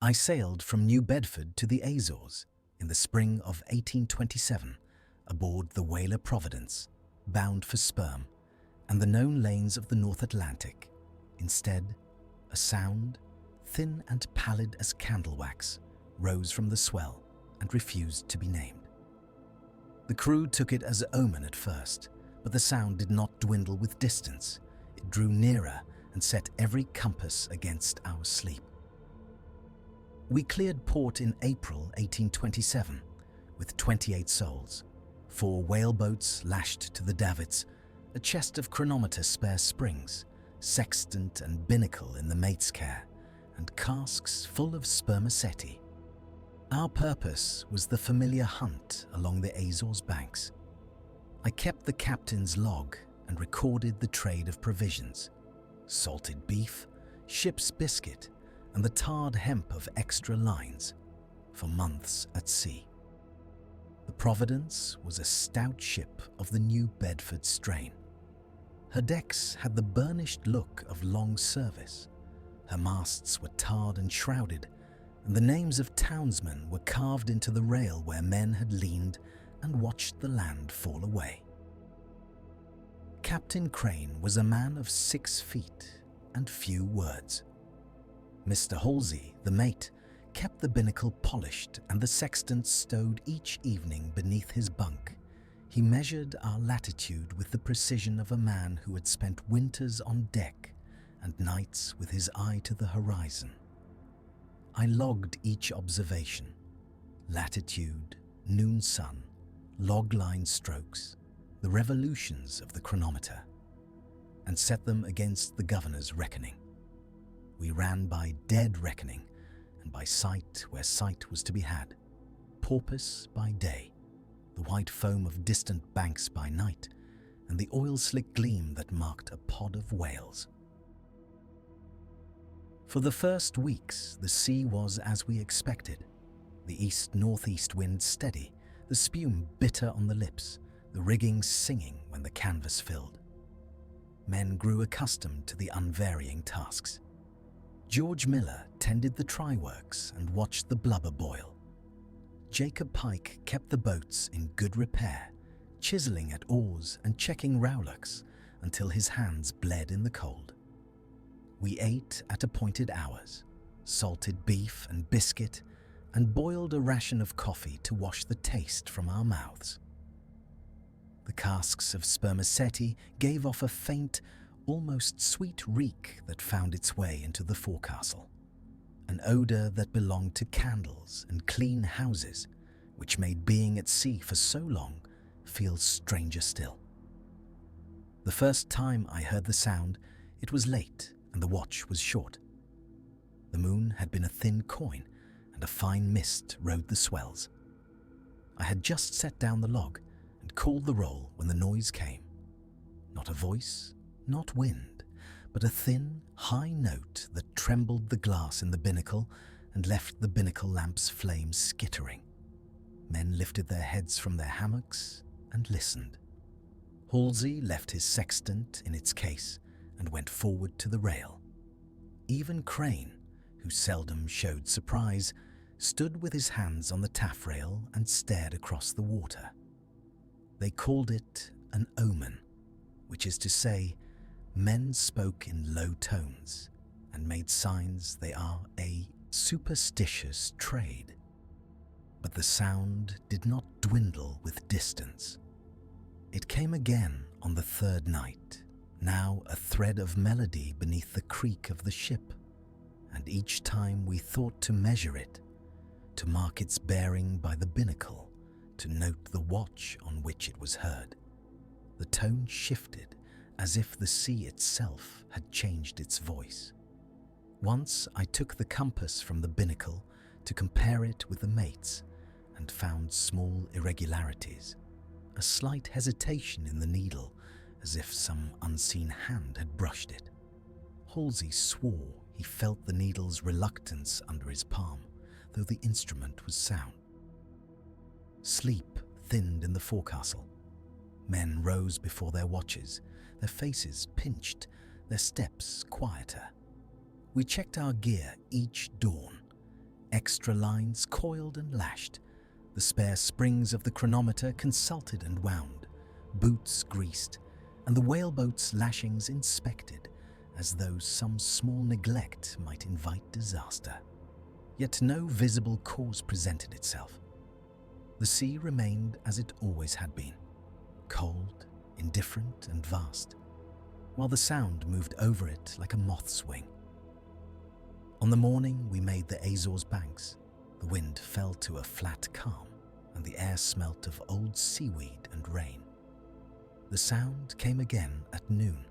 I sailed from New Bedford to the Azores in the spring of 1827 aboard the whaler Providence, bound for sperm and the known lanes of the North Atlantic. Instead, a sound, thin and pallid as candle wax, rose from the swell and refused to be named. The crew took it as an omen at first, but the sound did not dwindle with distance. It drew nearer and set every compass against our sleep. We cleared port in April 1827 with 28 souls, 4 whaleboats lashed to the davits, a chest of chronometer spare springs, sextant and binnacle in the mate's care, and casks full of spermaceti. Our purpose was the familiar hunt along the Azores banks. I kept the captain's log and recorded the trade of provisions, salted beef, ship's biscuit, and the tarred hemp of extra lines for months at sea. The Providence was a stout ship of the New Bedford strain. Her decks had the burnished look of long service. Her masts were tarred and shrouded, and the names of townsmen were carved into the rail where men had leaned and watched the land fall away. Captain Crane was a man of 6 feet and few words. Mr. Halsey, the mate, kept the binnacle polished and the sextant stowed each evening beneath his bunk. He measured our latitude with the precision of a man who had spent winters on deck and nights with his eye to the horizon. I logged each observation: latitude, noon sun, log line strokes, the revolutions of the chronometer, and set them against the governor's reckoning. We ran by dead reckoning and by sight where sight was to be had, porpoise by day, the white foam of distant banks by night, and the oil-slick gleam that marked a pod of whales. For the first weeks, the sea was as we expected. The east-northeast wind steady, the spume bitter on the lips, the rigging singing when the canvas filled. Men grew accustomed to the unvarying tasks. George Miller tended the try-works and watched the blubber boil. Jacob Pike kept the boats in good repair, chiseling at oars and checking rowlocks until his hands bled in the cold. We ate at appointed hours, salted beef and biscuit, and boiled a ration of coffee to wash the taste from our mouths. The casks of spermaceti gave off a faint, almost sweet reek that found its way into the forecastle, an odour that belonged to candles and clean houses, which made being at sea for so long feel stranger still. The first time I heard the sound, it was late and the watch was short. The moon had been a thin coin and a fine mist rode the swells. I had just set down the log and called the roll when the noise came. Not a voice, not wind, but a thin, high note that trembled the glass in the binnacle and left the binnacle lamp's flames skittering. Men lifted their heads from their hammocks and listened. Halsey left his sextant in its case and went forward to the rail. Even Crane, who seldom showed surprise, stood with his hands on the taffrail and stared across the water. They called it an omen, which is to say, men spoke in low tones and made signs they are a superstitious trade. But the sound did not dwindle with distance. It came again on the third night, now a thread of melody beneath the creak of the ship, and each time we thought to measure it, to mark its bearing by the binnacle, to note the watch on which it was heard. The tone shifted as if the sea itself had changed its voice. Once I took the compass from the binnacle to compare it with the mate's and found small irregularities, a slight hesitation in the needle as if some unseen hand had brushed it. Halsey swore he felt the needle's reluctance under his palm, though the instrument was sound. Sleep thinned in the forecastle. Men rose before their watches, their faces pinched, their steps quieter. We checked our gear each dawn, extra lines coiled and lashed, the spare springs of the chronometer consulted and wound, boots greased, and the whaleboat's lashings inspected, as though some small neglect might invite disaster. Yet no visible cause presented itself. The sea remained as it always had been, cold, indifferent, and vast, while the sound moved over it like a moth's wing. On the morning we made the Azores banks, the wind fell to a flat calm, and the air smelt of old seaweed and rain. The sound came again at noon,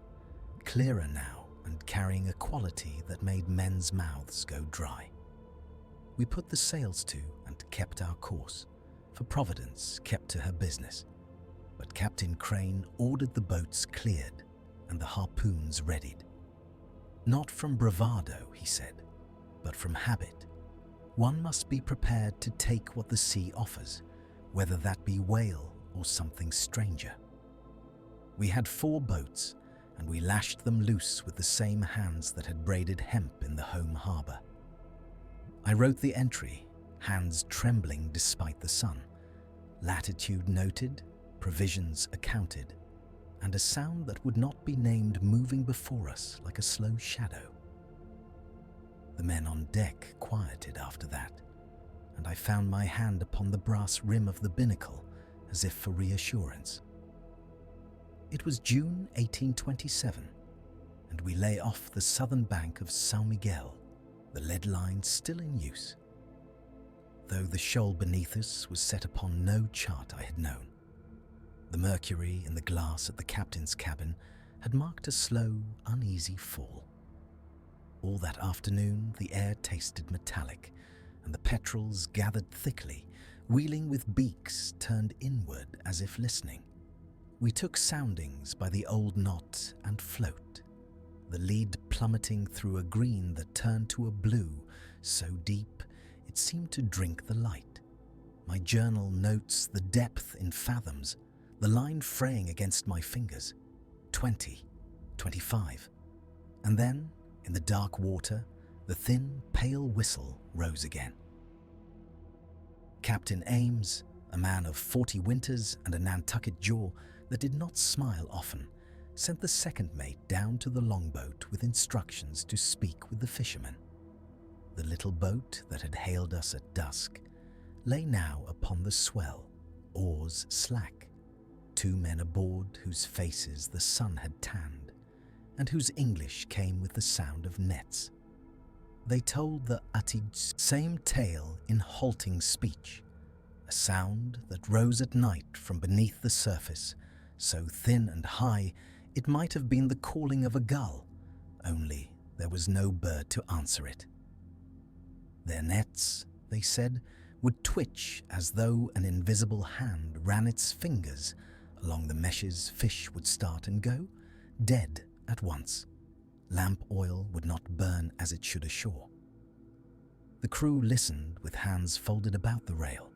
clearer now and carrying a quality that made men's mouths go dry. We put the sails to and kept our course, for Providence kept to her business. But Captain Crane ordered the boats cleared and the harpoons readied. Not from bravado, he said, but from habit. One must be prepared to take what the sea offers, whether that be whale or something stranger. We had 4 boats, and we lashed them loose with the same hands that had braided hemp in the home harbour. I wrote the entry, hands trembling despite the sun, latitude noted, provisions accounted, and a sound that would not be named moving before us like a slow shadow. The men on deck quieted after that, and I found my hand upon the brass rim of the binnacle as if for reassurance. It was June 1827, and we lay off the southern bank of São Miguel, the lead line still in use, though the shoal beneath us was set upon no chart I had known. The mercury in the glass at the captain's cabin had marked a slow, uneasy fall. All that afternoon the air tasted metallic, and the petrels gathered thickly, wheeling with beaks turned inward as if listening. We took soundings by the old knot and float, the lead plummeting through a green that turned to a blue, so deep it seemed to drink the light. My journal notes the depth in fathoms, the line fraying against my fingers. 20, 25. And then, in the dark water, the thin, pale whistle rose again. Captain Ames, a man of 40 winters and a Nantucket jaw that did not smile often, sent the second mate down to the longboat with instructions to speak with the fishermen. The little boat that had hailed us at dusk lay now upon the swell, oars slack, 2 men aboard whose faces the sun had tanned, and whose English came with the sound of nets. They told the Utige's same tale in halting speech, a sound that rose at night from beneath the surface, so thin and high it might have been the calling of a gull, only there was no bird to answer it. Their nets, they said, would twitch as though an invisible hand ran its fingers along the meshes. Fish would start and go, dead at once. Lamp oil would not burn as it should ashore. The crew listened with hands folded about the rail.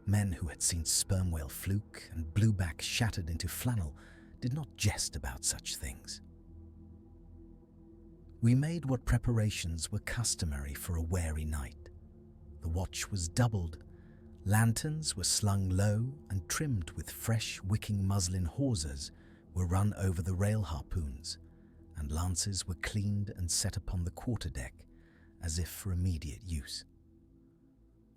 Men who had seen sperm whale fluke and blueback shattered into flannel did not jest about such things. We made what preparations were customary for a wary night. The watch was doubled, lanterns were slung low and trimmed with fresh wicking muslin hawsers were run over the rail harpoons, and lances were cleaned and set upon the quarterdeck as if for immediate use.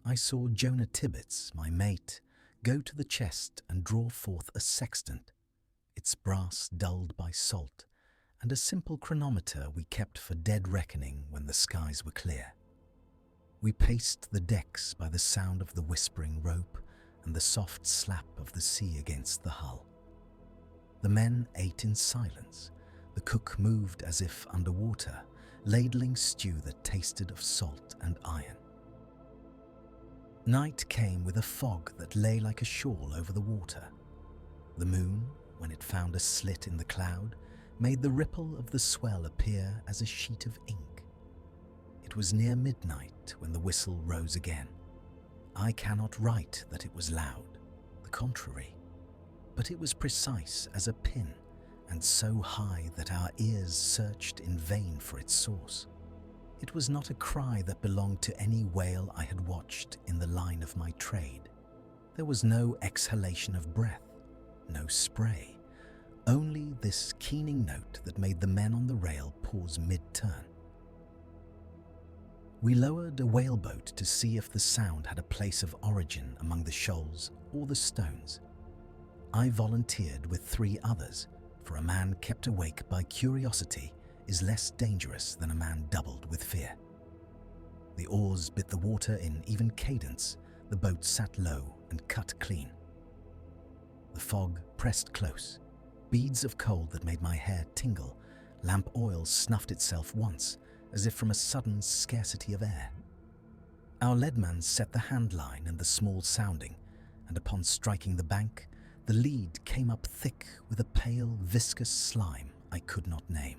I saw Jonah Tibbets, my mate, go to the chest and draw forth a sextant, its brass dulled by salt, and a simple chronometer we kept for dead reckoning when the skies were clear. We paced the decks by the sound of the whispering rope and the soft slap of the sea against the hull. The men ate in silence. The cook moved as if underwater, ladling stew that tasted of salt and iron. Night came with a fog that lay like a shawl over the water. The moon, when it found a slit in the cloud, made the ripple of the swell appear as a sheet of ink. It was near midnight when the whistle rose again. I cannot write that it was loud, the contrary, but it was precise as a pin and so high that our ears searched in vain for its source. It was not a cry that belonged to any whale I had watched in the line of my trade. There was no exhalation of breath, no spray, only this keening note that made the men on the rail pause mid-turn. We lowered a whaleboat to see if the sound had a place of origin among the shoals or the stones. I volunteered with 3 others, for a man kept awake by curiosity is less dangerous than a man doubled with fear. The oars bit the water in even cadence, the boat sat low and cut clean. The fog pressed close, beads of cold that made my hair tingle. Lamp oil snuffed itself once, as if from a sudden scarcity of air. Our leadman set the handline and the small sounding, and upon striking the bank, the lead came up thick with a pale, viscous slime I could not name.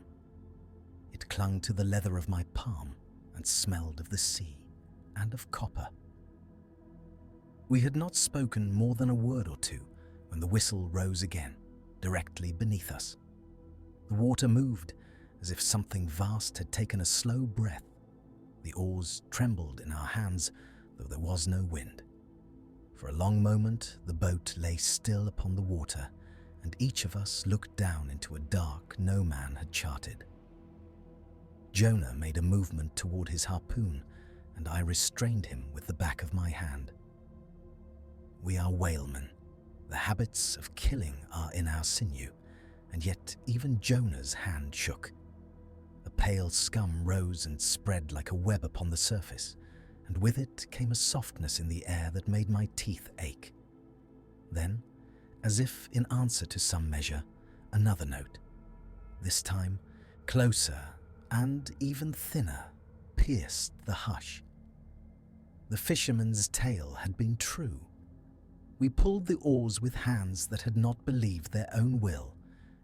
It clung to the leather of my palm and smelled of the sea and of copper. We had not spoken more than a word or two when the whistle rose again, directly beneath us. The water moved as if something vast had taken a slow breath. The oars trembled in our hands, though there was no wind. For a long moment, the boat lay still upon the water, and each of us looked down into a dark no man had charted. Jonah made a movement toward his harpoon, and I restrained him with the back of my hand. We are whalemen. The habits of killing are in our sinew, and yet even Jonah's hand shook. A pale scum rose and spread like a web upon the surface, and with it came a softness in the air that made my teeth ache. Then, as if in answer to some measure, another note. This time, closer and even thinner, pierced the hush. The fisherman's tale had been true. We pulled the oars with hands that had not believed their own will,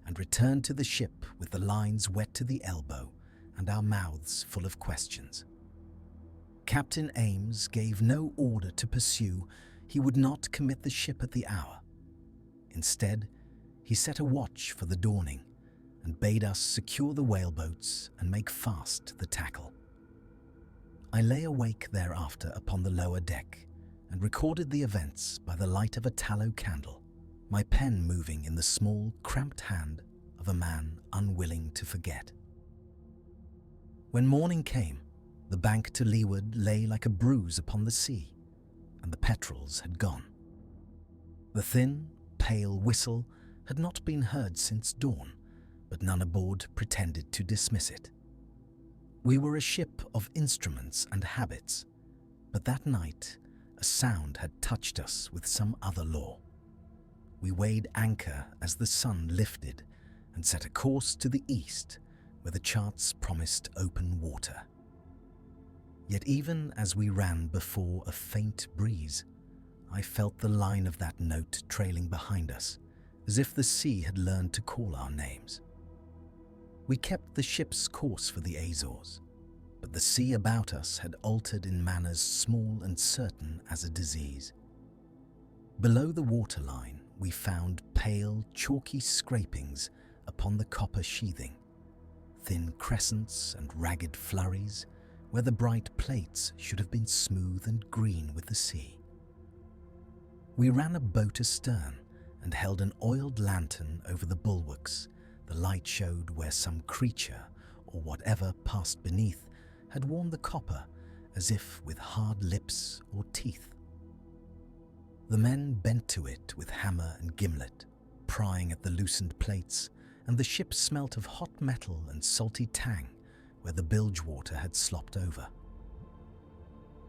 and returned to the ship with the lines wet to the elbow and our mouths full of questions. Captain Ames gave no order to pursue. He would not commit the ship at the hour. Instead, he set a watch for the dawning and bade us secure the whaleboats and make fast the tackle. I lay awake thereafter upon the lower deck and recorded the events by the light of a tallow candle, my pen moving in the small, cramped hand of a man unwilling to forget. When morning came, the bank to leeward lay like a bruise upon the sea, and the petrels had gone. The thin, pale whistle had not been heard since dawn, but none aboard pretended to dismiss it. We were a ship of instruments and habits, but that night a sound had touched us with some other law. We weighed anchor as the sun lifted and set a course to the east where the charts promised open water. Yet even as we ran before a faint breeze, I felt the line of that note trailing behind us, as if the sea had learned to call our names. We kept the ship's course for the Azores, but the sea about us had altered in manners small and certain as a disease. Below the waterline, we found pale, chalky scrapings upon the copper sheathing, thin crescents and ragged flurries where the bright plates should have been smooth and green with the sea. We ran a boat astern and held an oiled lantern over the bulwarks. The light showed where some creature, or whatever passed beneath, had worn the copper as if with hard lips or teeth. The men bent to it with hammer and gimlet, prying at the loosened plates, and the ship smelt of hot metal and salty tang where the bilge water had slopped over.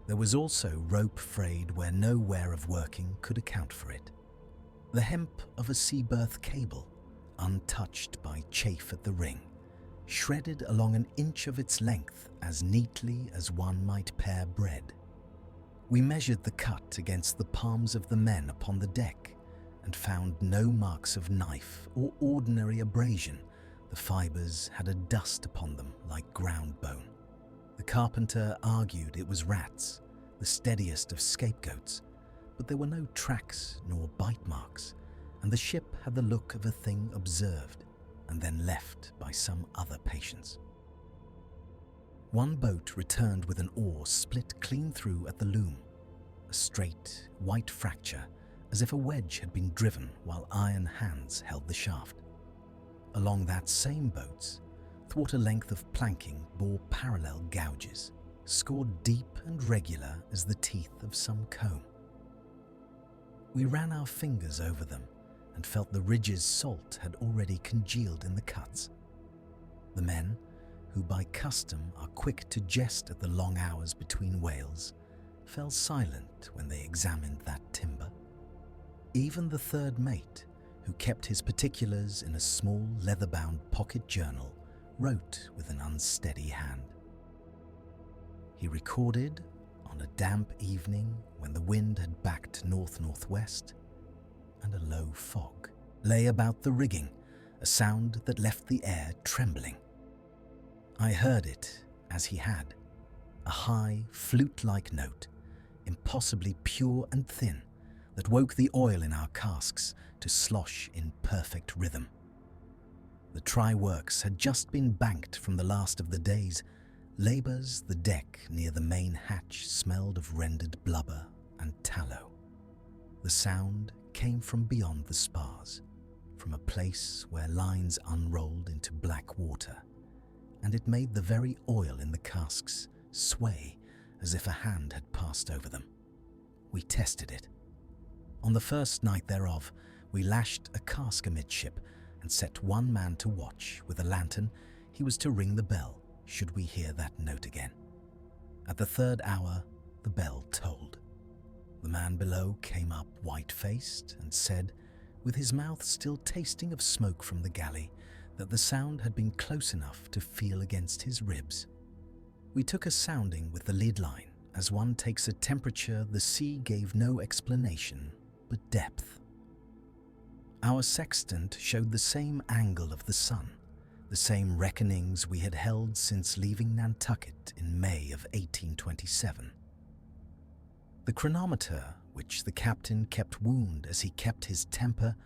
There was also rope frayed where no wear of working could account for it. The hemp of a sea berth cable, untouched by chafe at the ring, shredded along an inch of its length as neatly as one might pare bread. We measured the cut against the palms of the men upon the deck and found no marks of knife or ordinary abrasion. The fibres had a dust upon them like ground bone. The carpenter argued it was rats, the steadiest of scapegoats, but there were no tracks nor bite marks, and the ship had the look of a thing observed and then left by some other patience. One boat returned with an oar split clean through at the loom, a straight, white fracture, as if a wedge had been driven while iron hands held the shaft. Along that same boat, thwart a length of planking bore parallel gouges, scored deep and regular as the teeth of some comb. We ran our fingers over them and felt the ridge's salt had already congealed in the cuts. The men, who by custom are quick to jest at the long hours between whales, fell silent when they examined that timber. Even the third mate, who kept his particulars in a small leather-bound pocket journal, wrote with an unsteady hand. He recorded, on a damp evening when the wind had backed north-northwest, and a low fog lay about the rigging, a sound that left the air trembling. I heard it as he had, a high, flute-like note, impossibly pure and thin, that woke the oil in our casks to slosh in perfect rhythm. The try-works had just been banked from the last of the day's labours. The deck near the main hatch smelled of rendered blubber and tallow. The sound came from beyond the spars, from a place where lines unrolled into black water, and it made the very oil in the casks sway as if a hand had passed over them. We tested it. On the first night thereof, we lashed a cask amidship and set one man to watch. With a lantern, he was to ring the bell should we hear that note again. At the third hour, the bell tolled. The man below came up white-faced and said, with his mouth still tasting of smoke from the galley, that the sound had been close enough to feel against his ribs. We took a sounding with the lead line. As one takes a temperature, the sea gave no explanation but depth. Our sextant showed the same angle of the sun, the same reckonings we had held since leaving Nantucket in May of 1827. The chronometer, which the captain kept wound as he kept his temper,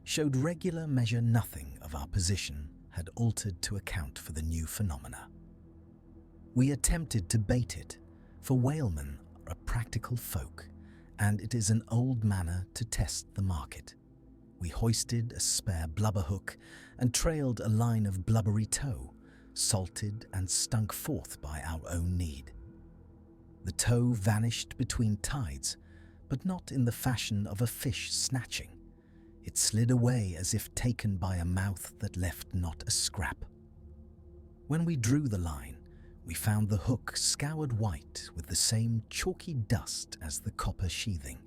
showed regular measure. Nothing of our position had altered to account for the new phenomena. We attempted to bait it, for whalemen are a practical folk, and it is an old manner to test the market. We hoisted a spare blubber hook and trailed a line of blubbery tow, salted and stunk forth by our own need. The tow vanished between tides, but not in the fashion of a fish snatching. It slid away as if taken by a mouth that left not a scrap. When we drew the line, we found the hook scoured white with the same chalky dust as the copper sheathing.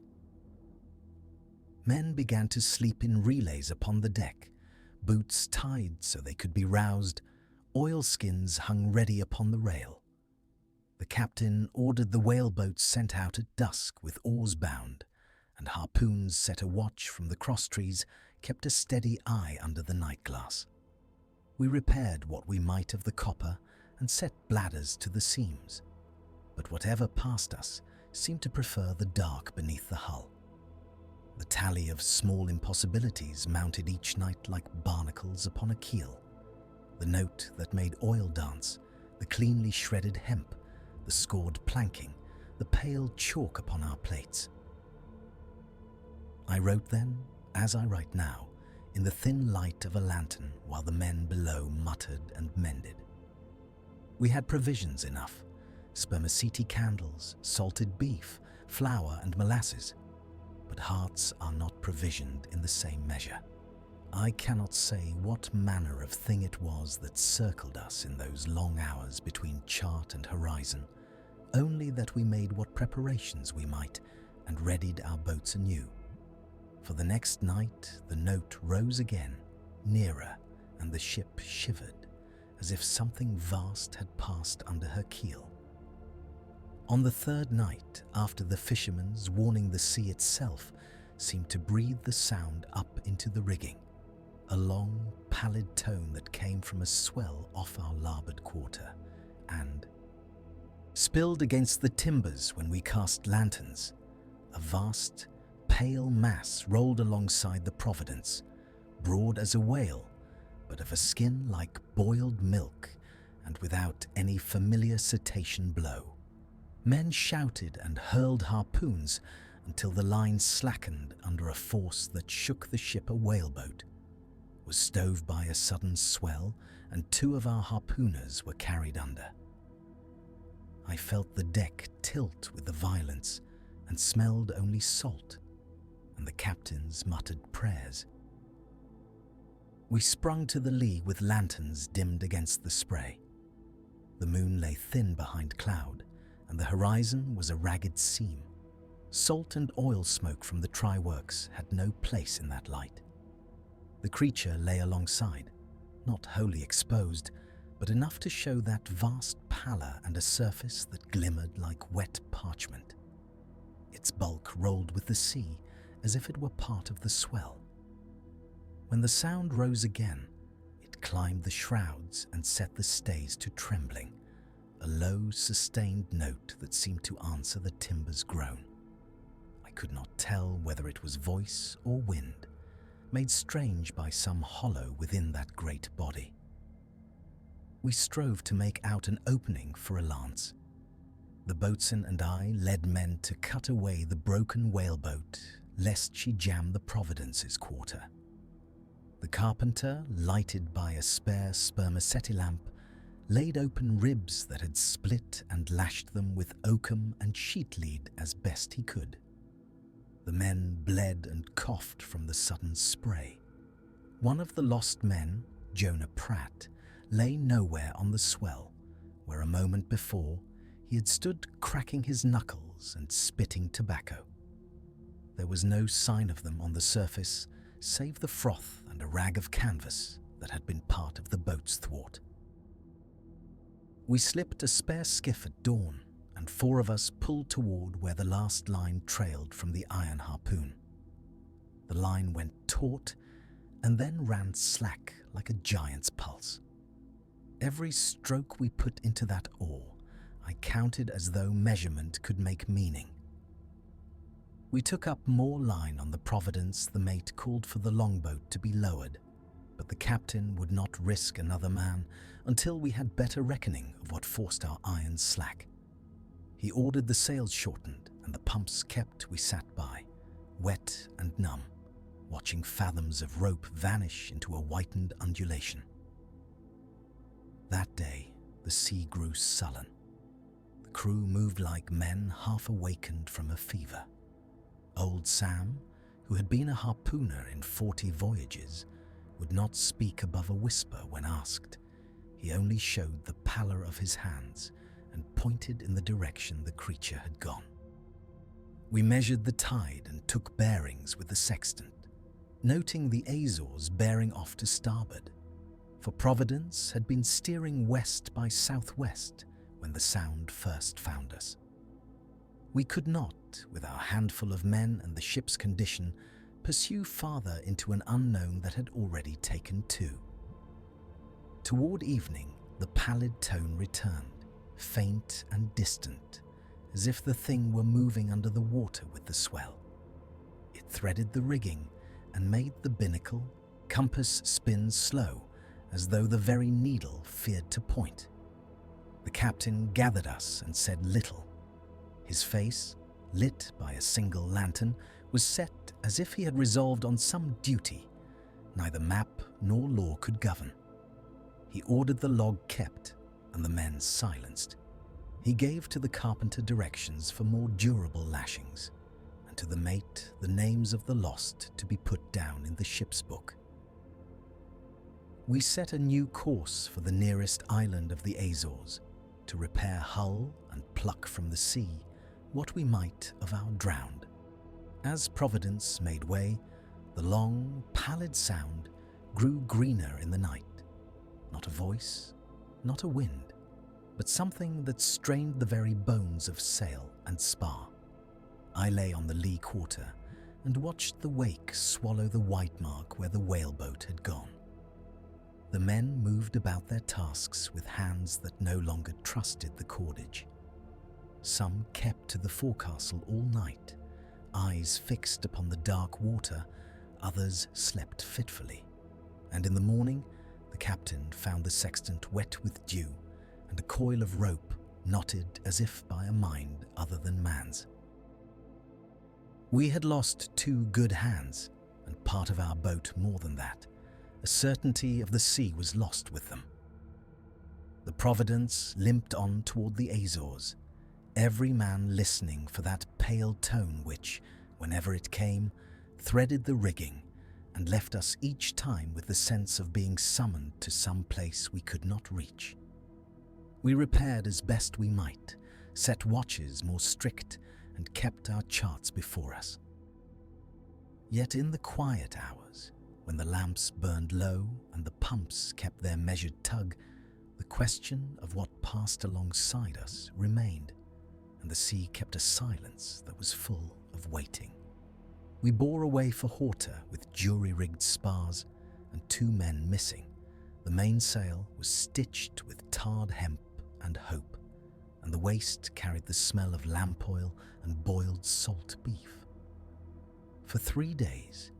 Men began to sleep in relays upon the deck, boots tied so they could be roused, oilskins hung ready upon the rail. The captain ordered the whaleboats sent out at dusk with oars bound, and harpoons set a watch from the crosstrees kept a steady eye under the night glass. We repaired what we might of the copper and set bladders to the seams, but whatever passed us seemed to prefer the dark beneath the hull. The tally of small impossibilities mounted each night like barnacles upon a keel. The note that made oil dance, the cleanly shredded hemp, the scored planking, the pale chalk upon our plates. I wrote then, as I write now, in the thin light of a lantern while the men below muttered and mended. We had provisions enough, spermaceti candles, salted beef, flour and molasses, but hearts are not provisioned in the same measure. I cannot say what manner of thing it was that circled us in those long hours between chart and horizon, only that we made what preparations we might and readied our boats anew. For the next night the note rose again, nearer, and the ship shivered, as if something vast had passed under her keel. On the third night, after the fisherman's warning, the sea itself seemed to breathe the sound up into the rigging, a long, pallid tone that came from a swell off our larboard quarter, and spilled against the timbers when we cast lanterns. A vast, pale mass rolled alongside the Providence, broad as a whale, but of a skin like boiled milk, and without any familiar cetacean blow. Men shouted and hurled harpoons until the line slackened under a force that shook the ship a whaleboat, was stove by a sudden swell, and 2 of our harpooners were carried under. I felt the deck tilt with the violence and smelled only salt and the captain's muttered prayers. We sprung to the lee with lanterns dimmed against the spray. The moon lay thin behind cloud, and the horizon was a ragged seam. Salt and oil smoke from the try-works had no place in that light. The creature lay alongside, not wholly exposed, but enough to show that vast pallor and a surface that glimmered like wet parchment. Its bulk rolled with the sea as if it were part of the swell. When the sound rose again, it climbed the shrouds and set the stays to trembling, a low, sustained note that seemed to answer the timber's groan. I could not tell whether it was voice or wind, made strange by some hollow within that great body. We strove to make out an opening for a lance. The boatswain and I led men to cut away the broken whaleboat, lest she jam the Providence's quarter. The carpenter, lighted by a spare spermaceti lamp, laid open ribs that had split and lashed them with oakum and sheet lead as best he could. The men bled and coughed from the sudden spray. One of the lost men, Jonah Pratt, lay nowhere on the swell, where a moment before he had stood cracking his knuckles and spitting tobacco. There was no sign of them on the surface, save the froth and a rag of canvas that had been part of the boat's thwart. We slipped a spare skiff at dawn, and 4 of us pulled toward where the last line trailed from the iron harpoon. The line went taut and then ran slack like a giant's pulse. Every stroke we put into that oar, I counted as though measurement could make meaning. We took up more line on the Providence. The mate called for the longboat to be lowered, but the captain would not risk another man until we had better reckoning of what forced our irons slack. He ordered the sails shortened, and the pumps kept. We sat by, wet and numb, watching fathoms of rope vanish into a whitened undulation. That day, the sea grew sullen. The crew moved like men half awakened from a fever. Old Sam, who had been a harpooner in 40 voyages, would not speak above a whisper when asked. He only showed the pallor of his hands and pointed in the direction the creature had gone. We measured the tide and took bearings with the sextant, noting the Azores bearing off to starboard, for Providence had been steering west by southwest when the sound first found us. We could not, with our handful of men and the ship's condition, pursue farther into an unknown that had already taken 2. Toward evening, the pallid tone returned, faint and distant, as if the thing were moving under the water with the swell. It threaded the rigging and made the binnacle, compass spin slow, as though the very needle feared to point. The captain gathered us and said little. His face, lit by a single lantern, was set as if he had resolved on some duty neither map nor law could govern. He ordered the log kept and the men silenced. He gave to the carpenter directions for more durable lashings, and to the mate the names of the lost to be put down in the ship's book. We set a new course for the nearest island of the Azores, to repair hull and pluck from the sea what we might of our drowned. As Providence made way, the long, pallid sound grew greener in the night. Not a voice, not a wind, but something that strained the very bones of sail and spar. I lay on the lee quarter and watched the wake swallow the white mark where the whaleboat had gone. The men moved about their tasks with hands that no longer trusted the cordage. Some kept to the forecastle all night, eyes fixed upon the dark water. Others slept fitfully, and in the morning the captain found the sextant wet with dew and a coil of rope knotted as if by a mind other than man's. We had lost 2 good hands, and part of our boat more than that. A certainty of the sea was lost with them. The Providence limped on toward the Azores, every man listening for that pale tone which, whenever it came, threaded the rigging and left us each time with the sense of being summoned to some place we could not reach. We repaired as best we might, set watches more strict, and kept our charts before us. Yet in the quiet hours, when the lamps burned low and the pumps kept their measured tug, the question of what passed alongside us remained, and the sea kept a silence that was full of waiting. We bore away for Horta with jury-rigged spars and 2 men missing. The mainsail was stitched with tarred hemp and hope, and the waist carried the smell of lamp oil and boiled salt beef. For 3 days,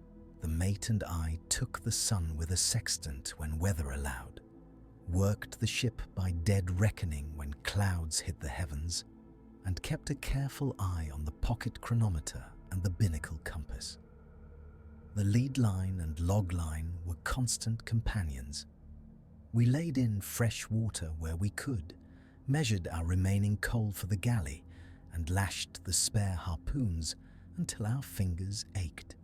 the mate and I took the sun with a sextant when weather allowed, worked the ship by dead reckoning when clouds hid the heavens, and kept a careful eye on the pocket chronometer and the binnacle compass. The lead line and log line were constant companions. We laid in fresh water where we could, measured our remaining coal for the galley, and lashed the spare harpoons until our fingers ached.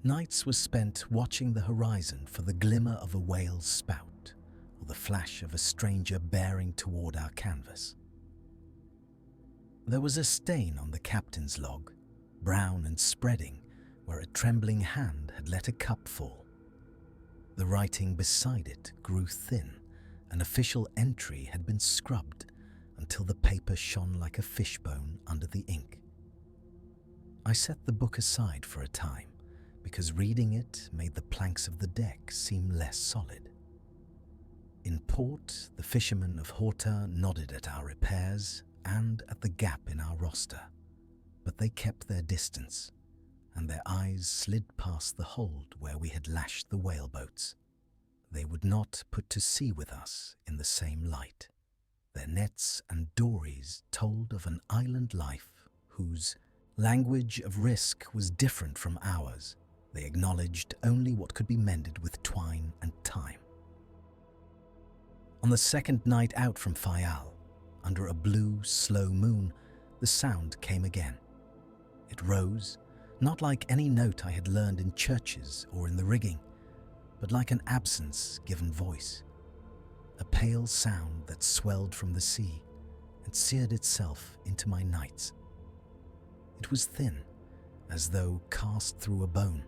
Nights were spent watching the horizon for the glimmer of a whale's spout or the flash of a stranger bearing toward our canvas. There was a stain on the captain's log, brown and spreading, where a trembling hand had let a cup fall. The writing beside it grew thin. An official entry had been scrubbed until the paper shone like a fishbone under the ink. I set the book aside for a time, because reading it made the planks of the deck seem less solid. In port, the fishermen of Horta nodded at our repairs and at the gap in our roster, but they kept their distance, and their eyes slid past the hold where we had lashed the whaleboats. They would not put to sea with us in the same light. Their nets and dories told of an island life whose language of risk was different from ours. They acknowledged only what could be mended with twine and time. On the 2nd night out from Fayal, under a blue, slow moon, the sound came again. It rose, not like any note I had learned in churches or in the rigging, but like an absence given voice, a pale sound that swelled from the sea and seared itself into my nights. It was thin, as though cast through a bone,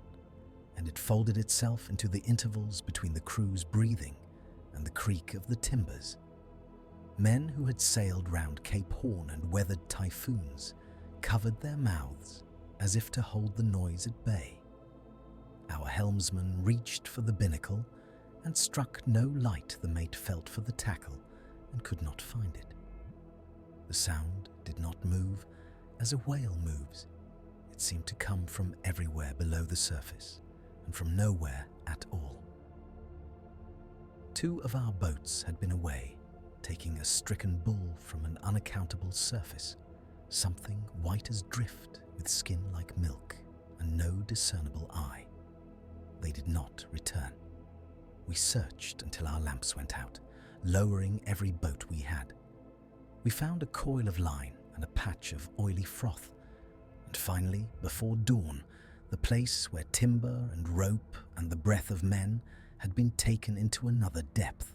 and it folded itself into the intervals between the crew's breathing and the creak of the timbers. Men who had sailed round Cape Horn and weathered typhoons covered their mouths as if to hold the noise at bay. Our helmsman reached for the binnacle and struck no light the mate felt for the tackle and could not find it. The sound did not move as a whale moves. It seemed to come from everywhere below the surface and from nowhere at all. 2 of our boats had been away, taking a stricken bull from an unaccountable surface, something white as drift with skin like milk and no discernible eye. They did not return. We searched until our lamps went out, lowering every boat we had. We found a coil of line and a patch of oily froth, and finally, before dawn, the place where timber and rope and the breath of men had been taken into another depth.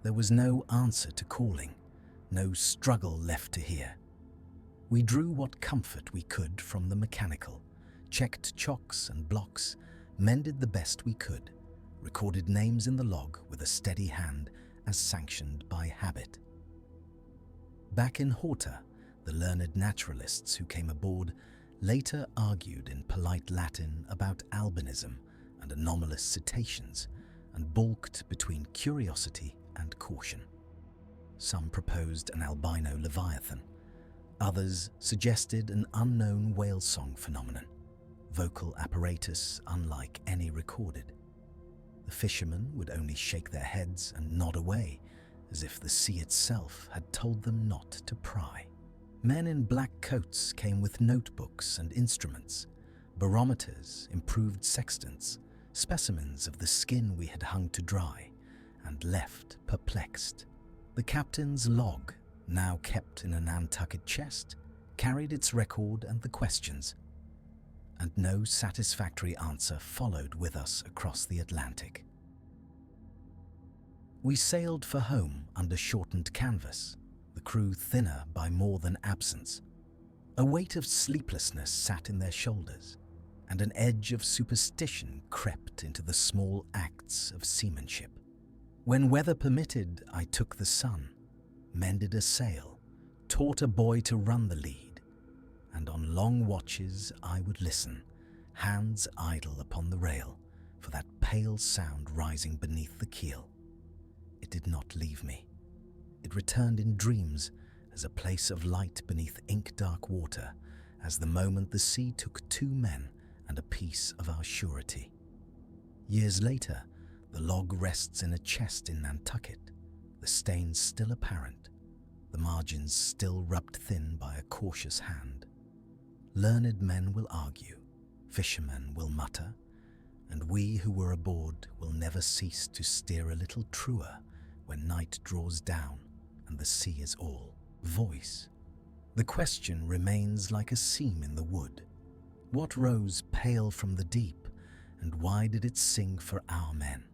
There was no answer to calling, no struggle left to hear. We drew what comfort we could from the mechanical, checked chocks and blocks, mended the best we could, recorded names in the log with a steady hand as sanctioned by habit. Back in Horta, the learned naturalists who came aboard later argued in polite Latin about albinism and anomalous cetaceans, and balked between curiosity and caution. Some proposed an albino leviathan. Others suggested an unknown whale song phenomenon, vocal apparatus unlike any recorded. The fishermen would only shake their heads and nod away, as if the sea itself had told them not to pry. Men in black coats came with notebooks and instruments, barometers, improved sextants, specimens of the skin we had hung to dry, and left perplexed. The captain's log, now kept in a Nantucket chest, carried its record and the questions, and no satisfactory answer followed with us across the Atlantic. We sailed for home under shortened canvas, the crew thinner by more than absence. A weight of sleeplessness sat in their shoulders, and an edge of superstition crept into the small acts of seamanship. When weather permitted, I took the sun, mended a sail, taught a boy to run the lead, and on long watches I would listen, hands idle upon the rail, for that pale sound rising beneath the keel. It did not leave me. It returned in dreams as a place of light beneath ink-dark water, as the moment the sea took two men and a piece of our surety. Years later, the log rests in a chest in Nantucket, the stains still apparent, the margins still rubbed thin by a cautious hand. Learned men will argue, fishermen will mutter, and we who were aboard will never cease to steer a little truer when night draws down and the sea is all voice. The question remains like a seam in the wood. What rose pale from the deep, and why did it sing for our men?